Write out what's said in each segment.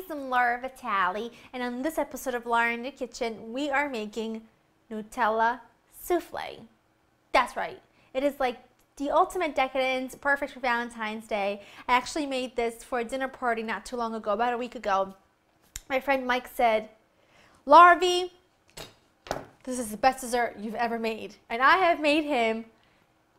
guys, I'm Laura Vitale, and on this episode of Laura in the Kitchen, we are making Nutella souffle. That's right, it is like the ultimate decadence, perfect for Valentine's Day. I actually made this for a dinner party not too long ago, about a week ago. My friend Mike said, Laura V, this is the best dessert you've ever made. And I have made him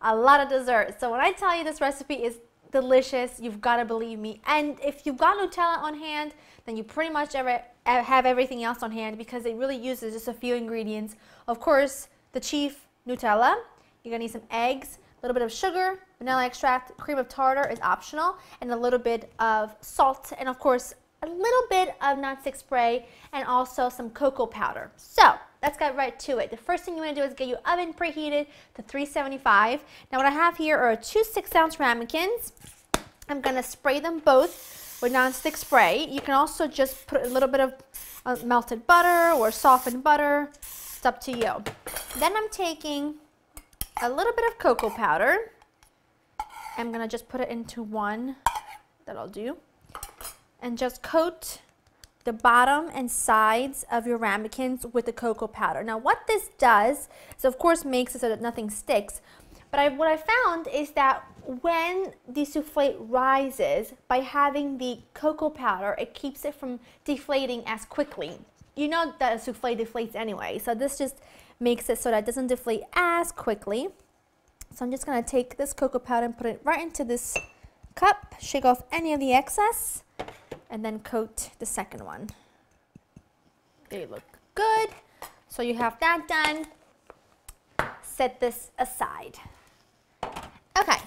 a lot of dessert. So when I tell you this recipe is delicious, you've got to believe me. And if you've got Nutella on hand, then you pretty much have everything else on hand, because it really uses just a few ingredients. Of course, the chief, Nutella. You're going to need some eggs, a little bit of sugar, vanilla extract, cream of tartar is optional, and a little bit of salt, and of course, a little bit of nutstick spray, and also some cocoa powder. So let's get right to it. The first thing you want to do is get your oven preheated to 375. Now what I have here are two 6-ounce ramekins. I'm going to spray them both with nonstick spray. You can also just put a little bit of melted butter or softened butter. It's up to you. Then I'm taking a little bit of cocoa powder. I'm going to just put it into one. That'll do. And just coat the bottom and sides of your ramekins with the cocoa powder. Now what this does is of course makes it so that nothing sticks, but what I found is that when the souffle rises, by having the cocoa powder, it keeps it from deflating as quickly. You know that a souffle deflates anyway, so this just makes it so that it doesn't deflate as quickly. So I'm just going to take this cocoa powder and put it right into this cup, shake off any of the excess, and then coat the second one. They look good. So you have that done. Set this aside. Okay.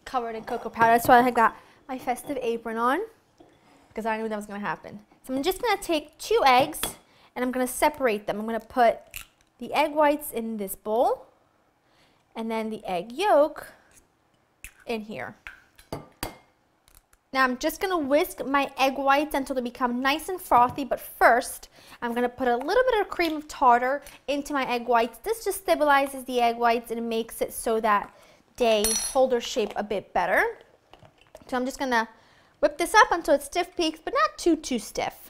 Covered in cocoa powder. That's why I got my festive apron on, because I knew that was going to happen. So I'm just going to take 2 eggs and I'm going to separate them. I'm going to put the egg whites in this bowl and then the egg yolk in here. Now I'm just going to whisk my egg whites until they become nice and frothy, but first I'm going to put a little bit of cream of tartar into my egg whites. This just stabilizes the egg whites and it makes it so that they hold their shape a bit better. So I'm just going to whip this up until it's stiff peaks, but not too stiff.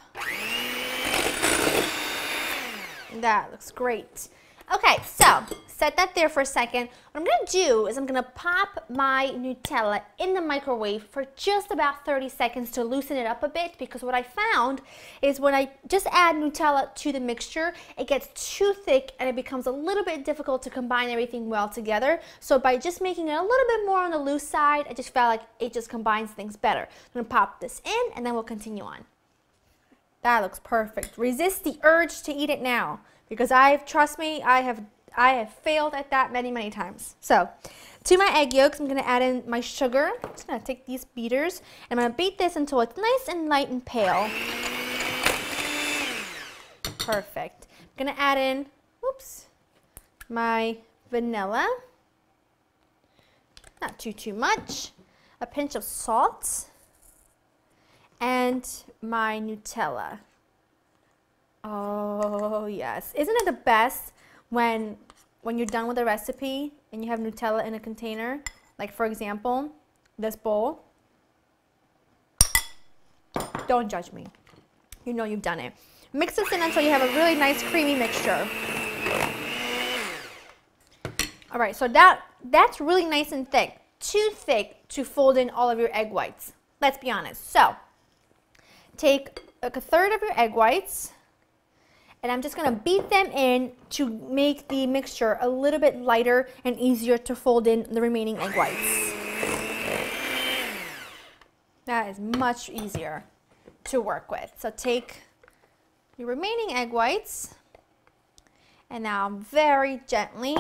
That looks great. Okay, so set that there for a second. What I'm going to do is I'm going to pop my Nutella in the microwave for just about 30 seconds to loosen it up a bit, because what I found is when I just add Nutella to the mixture, it gets too thick and it becomes a little bit difficult to combine everything well together. So by just making it a little bit more on the loose side, I just felt like it just combines things better. I'm going to pop this in and then we'll continue on. That looks perfect. Resist the urge to eat it now, because trust me, I have failed at that many times. So, to my egg yolks, I'm going to add in my sugar. I'm just going to take these beaters, and I'm going to beat this until it's nice and light and pale. Perfect. I'm going to add in, my vanilla. Not too much. A pinch of salt. And my Nutella. Oh yes, isn't it the best when you're done with a recipe and you have Nutella in a container, like for example this bowl? Don't judge me, you know you've done it. Mix this in until you have a really nice creamy mixture. Alright, so that's really nice and thick, too thick to fold in all of your egg whites, let's be honest. So take a third of your egg whites, and I'm just going to beat them in to make the mixture a little bit lighter and easier to fold in the remaining egg whites. That is much easier to work with. So take your remaining egg whites, and now very gently,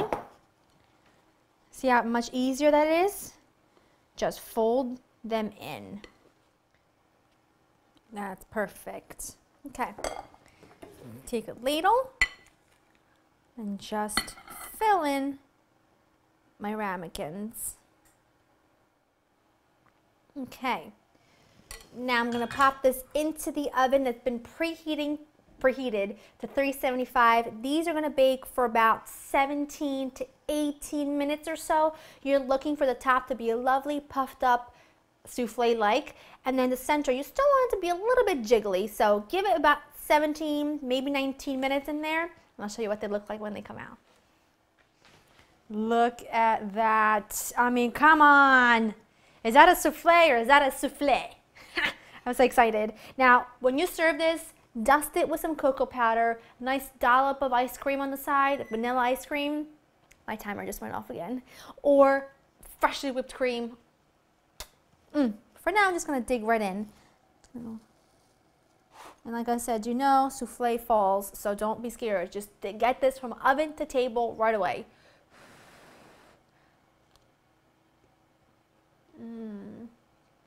see how much easier that is? Just fold them in. That's perfect. Okay. Take a ladle and just fill in my ramekins. Okay. Now I'm going to pop this into the oven that's been preheated to 375. These are going to bake for about 17 to 18 minutes or so. You're looking for the top to be a lovely puffed up souffle-like. And then the center, you still want it to be a little bit jiggly. So give it about 17, maybe 19 minutes in there. And I'll show you what they look like when they come out. Look at that. I mean, come on. Is that a souffle or is that a souffle? I'm so excited. Now, when you serve this, dust it with some cocoa powder, nice dollop of ice cream on the side, vanilla ice cream. My timer just went off again. Or freshly whipped cream. For now, I'm just gonna dig right in. And like I said, you know, souffle falls, so don't be scared. Just get this from oven to table right away.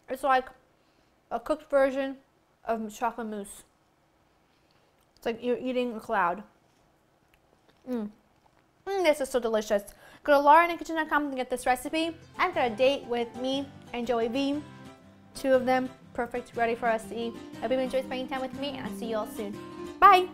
It's like a cooked version of chocolate mousse. It's like you're eating a cloud. This is so delicious. Go to laurenkitchen.com to get this recipe. I've got a date with me and Joey V. 2 of them, perfect, ready for us to eat. I hope you enjoyed spending time with me, and I'll see you all soon. Bye!